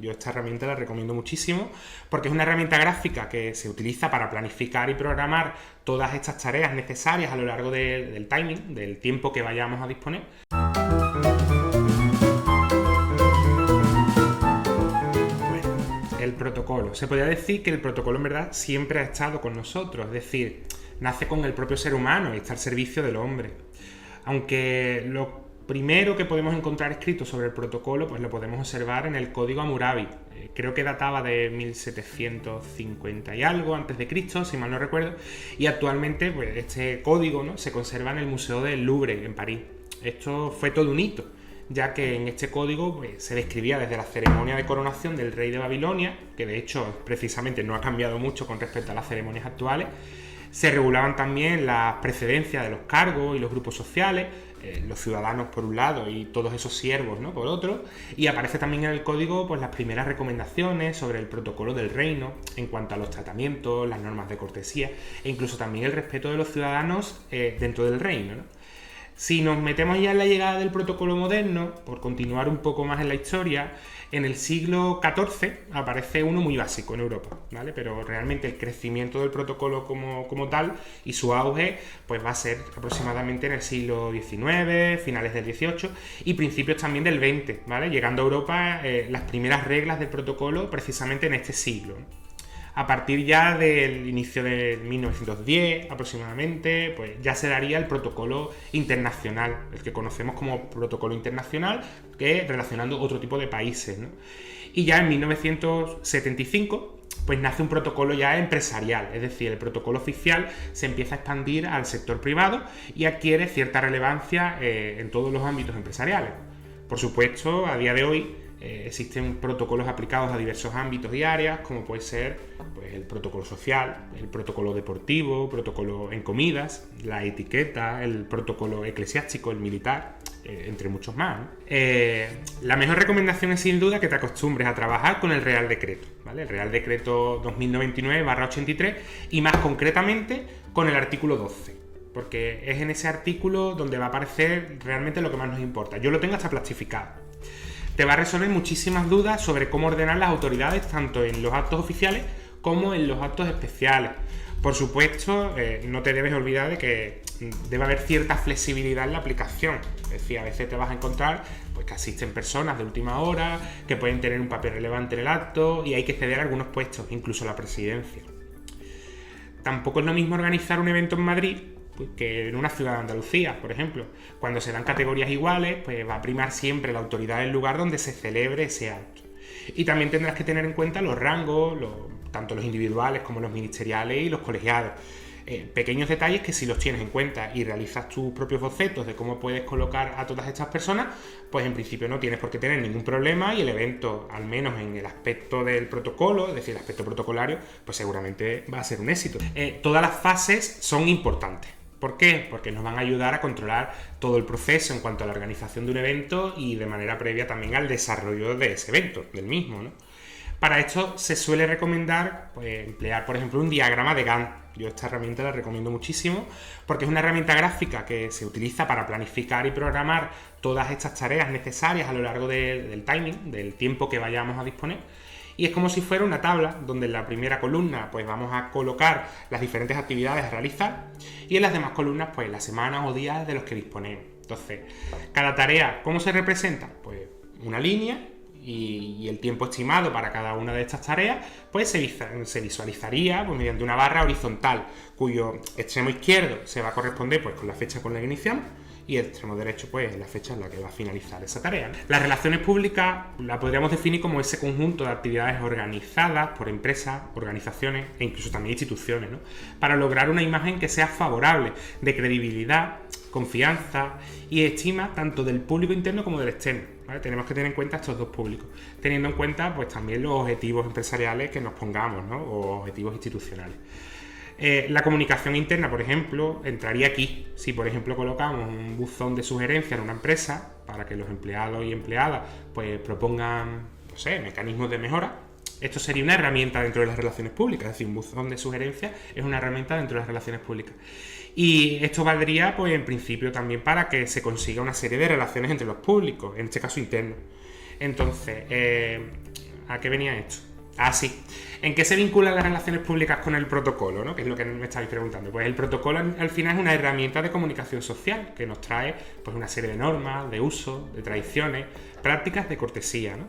Yo esta herramienta la recomiendo muchísimo porque es una herramienta gráfica que se utiliza para planificar y programar todas estas tareas necesarias a lo largo del timing, del tiempo que vayamos a disponer. El protocolo. Se podría decir que el protocolo en verdad siempre ha estado con nosotros, es decir, nace con el propio ser humano y está al servicio del hombre. Aunque lo primero que podemos encontrar escrito sobre el protocolo pues lo podemos observar en el Código Hammurabi. Creo que databa de 1750 y algo antes de Cristo, si mal no recuerdo, y actualmente pues este código, ¿no?, se conserva en el Museo del Louvre en París. Esto fue todo un hito, ya que en este código pues, se describía desde la ceremonia de coronación del rey de Babilonia, que de hecho precisamente no ha cambiado mucho con respecto a las ceremonias actuales. Se regulaban también las precedencias de los cargos y los grupos sociales, los ciudadanos por un lado y todos esos siervos, ¿no?, por otro, y aparece también en el código pues las primeras recomendaciones sobre el protocolo del reino en cuanto a los tratamientos, las normas de cortesía e incluso también el respeto de los ciudadanos dentro del reino, ¿no? Si nos metemos ya en la llegada del protocolo moderno, por continuar un poco más en la historia, en el siglo XIV aparece uno muy básico en Europa, ¿vale? Pero realmente el crecimiento del protocolo como tal y su auge pues va a ser aproximadamente en el siglo XIX, finales del XVIII y principios también del XX, ¿vale? Llegando a Europa las primeras reglas del protocolo precisamente en este siglo, ¿no? A partir ya del inicio de 1910 aproximadamente, pues ya se daría el protocolo internacional, el que conocemos como protocolo internacional, que relacionando otro tipo de países, ¿no? Y ya en 1975 pues nace un protocolo ya empresarial, es decir, el protocolo oficial se empieza a expandir al sector privado y adquiere cierta relevancia en todos los ámbitos empresariales. Por supuesto, a día de hoy existen protocolos aplicados a diversos ámbitos y áreas, como puede ser pues, el protocolo social, el protocolo deportivo, protocolo en comidas, la etiqueta, el protocolo eclesiástico, el militar, entre muchos más, ¿no? La mejor recomendación es sin duda que te acostumbres a trabajar con el Real Decreto, ¿vale? El Real Decreto 2099/83 y más concretamente con el artículo 12. Porque es en ese artículo donde va a aparecer realmente lo que más nos importa. Yo lo tengo hasta plastificado. Te va a resolver muchísimas dudas sobre cómo ordenar las autoridades tanto en los actos oficiales como en los actos especiales. Por supuesto, no te debes olvidar de que debe haber cierta flexibilidad en la aplicación. Es decir, a veces te vas a encontrar pues, que asisten personas de última hora, que pueden tener un papel relevante en el acto y hay que ceder a algunos puestos, incluso la presidencia. Tampoco es lo mismo organizar un evento en Madrid que en una ciudad de Andalucía, por ejemplo. Cuando se dan categorías iguales, pues va a primar siempre la autoridad del lugar donde se celebre ese acto. Y también tendrás que tener en cuenta los rangos, tanto los individuales como los ministeriales y los colegiados. Pequeños detalles que si los tienes en cuenta y realizas tus propios bocetos de cómo puedes colocar a todas estas personas, pues en principio no tienes por qué tener ningún problema y el evento, al menos en el aspecto del protocolo, es decir, el aspecto protocolario, pues seguramente va a ser un éxito. Todas las fases son importantes. ¿Por qué? Porque nos van a ayudar a controlar todo el proceso en cuanto a la organización de un evento y de manera previa también al desarrollo de ese evento, del mismo, ¿no? Para esto se suele recomendar pues, emplear, por ejemplo, un diagrama de Gantt. Yo esta herramienta la recomiendo muchísimo porque es una herramienta gráfica que se utiliza para planificar y programar todas estas tareas necesarias a lo largo del timing, del tiempo que vayamos a disponer. Y es como si fuera una tabla donde en la primera columna pues vamos a colocar las diferentes actividades a realizar y en las demás columnas pues las semanas o días de los que disponemos. Entonces, cada tarea, ¿cómo se representa? Pues una línea y el tiempo estimado para cada una de estas tareas pues se visualizaría pues, mediante una barra horizontal cuyo extremo izquierdo se va a corresponder pues, con la fecha con la que iniciamos y el extremo derecho pues la fecha en la que va a finalizar esa tarea. Las relaciones públicas la podríamos definir como ese conjunto de actividades organizadas por empresas, organizaciones e incluso también instituciones, ¿no? Para lograr una imagen que sea favorable, de credibilidad, confianza y estima tanto del público interno como del externo, ¿vale? Tenemos que tener en cuenta estos dos públicos, teniendo en cuenta pues también los objetivos empresariales que nos pongamos, ¿no? O objetivos institucionales. La comunicación interna, por ejemplo, entraría aquí. Si, por ejemplo, colocamos un buzón de sugerencias en una empresa para que los empleados y empleadas pues, propongan, no sé, mecanismos de mejora, esto sería una herramienta dentro de las relaciones públicas. Es decir, un buzón de sugerencias es una herramienta dentro de las relaciones públicas. Y esto valdría, pues, en principio también para que se consiga una serie de relaciones entre los públicos, en este caso internos. Entonces, ¿A qué venía esto? Ah, sí. ¿En qué se vinculan las relaciones públicas con el protocolo, ¿no? Que es lo que me estáis preguntando. Pues el protocolo al final es una herramienta de comunicación social que nos trae pues, una serie de normas, de usos, de tradiciones, prácticas de cortesía, ¿no?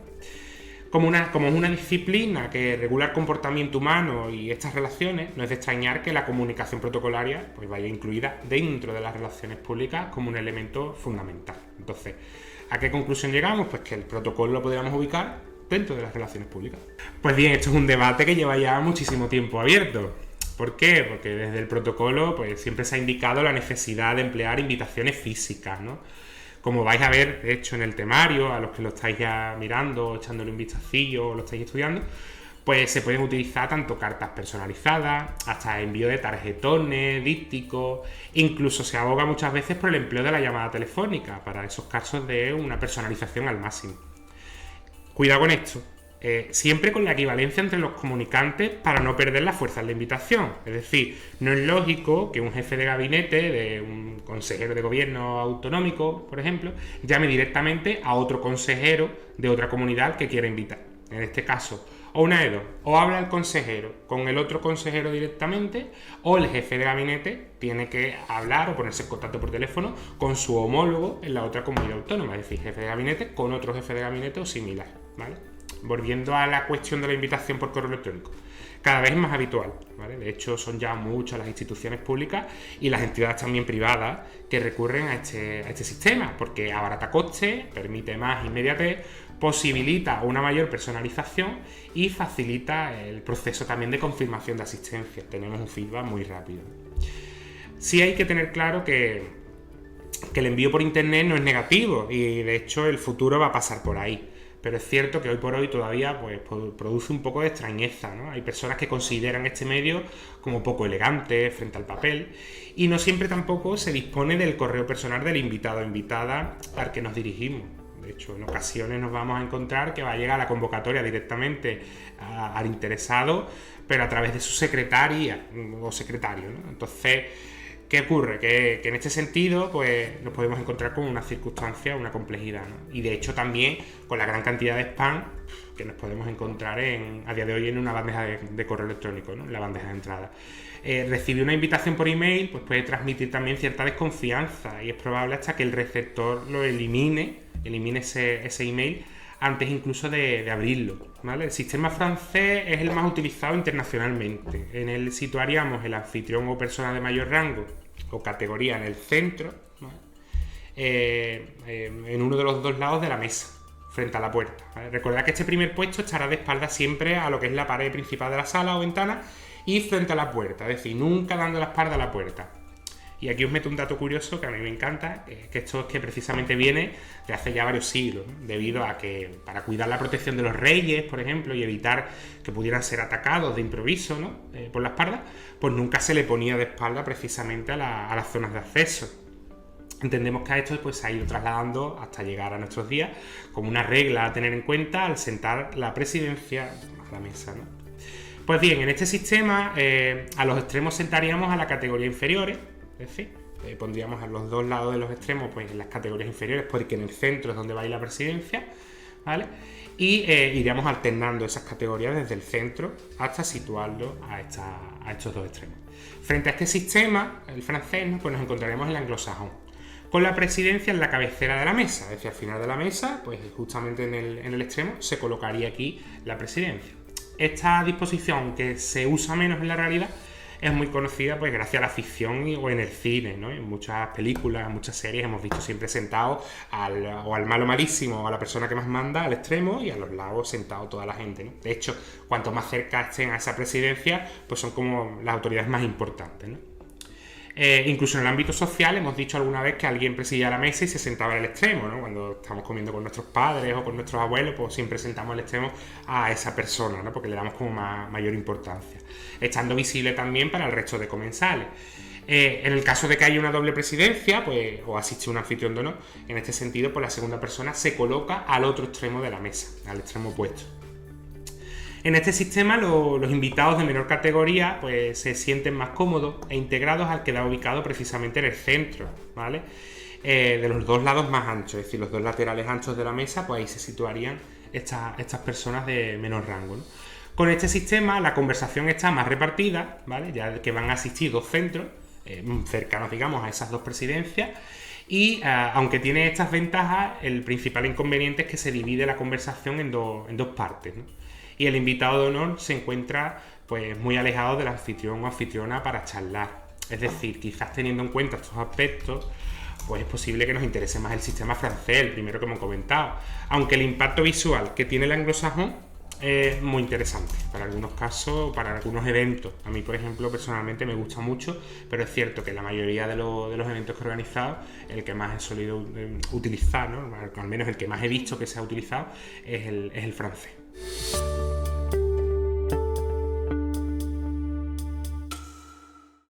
Como es una disciplina que regula el comportamiento humano y estas relaciones, no es de extrañar que la comunicación protocolaria pues, vaya incluida dentro de las relaciones públicas como un elemento fundamental. Entonces, ¿a qué conclusión llegamos? Pues que el protocolo lo podríamos ubicar dentro de las relaciones públicas. Pues bien, esto es un debate que lleva ya muchísimo tiempo abierto. ¿Por qué? Porque desde el protocolo pues, siempre se ha indicado la necesidad de emplear invitaciones físicas, ¿no? Como vais a ver, de hecho, en el temario, a los que lo estáis ya mirando, echándole un vistacillo o lo estáis estudiando, pues se pueden utilizar tanto cartas personalizadas, hasta envío de tarjetones, dípticos, incluso se aboga muchas veces por el empleo de la llamada telefónica, para esos casos de una personalización al máximo. Cuidado con esto, siempre con la equivalencia entre los comunicantes para no perder la fuerza de la invitación. Es decir, no es lógico que un jefe de gabinete de un consejero de gobierno autonómico, por ejemplo, llame directamente a otro consejero de otra comunidad que quiera invitar. En este caso, o una de dos, o habla el consejero con el otro consejero directamente, o el jefe de gabinete tiene que hablar o ponerse en contacto por teléfono con su homólogo en la otra comunidad autónoma, es decir, jefe de gabinete con otro jefe de gabinete o similar, ¿vale? Volviendo a la cuestión de la invitación por correo electrónico, cada vez es más habitual, ¿vale? De hecho, son ya muchas las instituciones públicas y las entidades también privadas que recurren a este sistema, porque abarata costes, permite más inmediatez, posibilita una mayor personalización y facilita el proceso también de confirmación de asistencia. Tenemos un feedback muy rápido. Sí hay que tener claro que el envío por internet no es negativo y de hecho el futuro va a pasar por ahí. Pero es cierto que hoy por hoy todavía pues, produce un poco de extrañeza, ¿no? Hay personas que consideran este medio como poco elegante frente al papel y no siempre tampoco se dispone del correo personal del invitado o invitada al que nos dirigimos. De hecho, en ocasiones nos vamos a encontrar que va a llegar la convocatoria directamente al interesado, pero a través de su secretaria o secretario, ¿no? Entonces, ¿qué ocurre? Que en este sentido pues, nos podemos encontrar con una circunstancia, una complejidad, ¿no? Y de hecho también con la gran cantidad de spam que nos podemos encontrar a día de hoy en una bandeja de correo electrónico, ¿no? En la bandeja de entrada. Recibir una invitación por email pues, puede transmitir también cierta desconfianza y es probable hasta que el receptor lo elimine ese email antes incluso de abrirlo, ¿vale? El sistema francés es el más utilizado internacionalmente. En él situaríamos el anfitrión o persona de mayor rango o categoría en el centro, ¿vale? En uno de los dos lados de la mesa, frente a la puerta, ¿vale? Recordad que este primer puesto estará de espaldas siempre a lo que es la pared principal de la sala o ventana y frente a la puerta, es decir, nunca dando la espalda a la puerta. Y aquí os meto un dato curioso que a mí me encanta, que esto es que precisamente viene de hace ya varios siglos, ¿no? Debido a que para cuidar la protección de los reyes, por ejemplo, y evitar que pudieran ser atacados de improviso, ¿no? Por la espalda, pues nunca se le ponía de espalda precisamente a las zonas de acceso. Entendemos que a esto pues, se ha ido trasladando hasta llegar a nuestros días como una regla a tener en cuenta al sentar la presidencia a la mesa, ¿no? Pues bien, en este sistema a los extremos sentaríamos a las categorías inferiores. Es decir, pondríamos a los dos lados de los extremos pues, en las categorías inferiores, porque en el centro es donde va a ir la presidencia, ¿vale? Y iríamos alternando esas categorías desde el centro hasta situarlo a estos dos extremos. Frente a este sistema, el francés, ¿no? Pues nos encontraremos en el anglosajón, con la presidencia en la cabecera de la mesa, es decir, al final de la mesa, pues justamente en el extremo, se colocaría aquí la presidencia. Esta disposición, que se usa menos en la realidad, es muy conocida pues gracias a la ficción o en el cine, ¿no? En muchas películas, en muchas series hemos visto siempre sentados al malo malísimo o a la persona que más manda al extremo y a los lados sentado toda la gente, ¿no? De hecho, cuanto más cerca estén a esa presidencia, pues son como las autoridades más importantes, ¿no? Incluso en el ámbito social hemos dicho alguna vez que alguien presidía la mesa y se sentaba en el extremo, ¿no? Cuando estamos comiendo con nuestros padres o con nuestros abuelos, pues siempre sentamos al extremo a esa persona, ¿no? Porque le damos como mayor importancia, estando visible también para el resto de comensales. En el caso de que haya una doble presidencia, pues, o asiste un anfitrión de honor, en este sentido, pues la segunda persona se coloca al otro extremo de la mesa, al extremo opuesto. En este sistema los invitados de menor categoría pues, se sienten más cómodos e integrados al quedar ubicado precisamente en el centro, ¿vale? De los dos lados más anchos, es decir, los dos laterales anchos de la mesa, pues ahí se situarían estas personas de menor rango, ¿no? Con este sistema la conversación está más repartida, ¿vale? Ya que van a asistir 2 centros cercanos, digamos, a esas 2 presidencias. Y aunque tiene estas ventajas, el principal inconveniente es que se divide la conversación en dos partes, ¿no? Y el invitado de honor se encuentra pues muy alejado del anfitrión o anfitriona para charlar. Es decir, quizás teniendo en cuenta estos aspectos, pues es posible que nos interese más el sistema francés, el primero que hemos comentado. Aunque el impacto visual que tiene el anglosajón es muy interesante para algunos casos, para algunos eventos. A mí, por ejemplo, personalmente me gusta mucho, pero es cierto que la mayoría de los eventos que he organizado, el que más he solido utilizar, ¿no? Al menos el que más he visto que se ha utilizado, es el francés.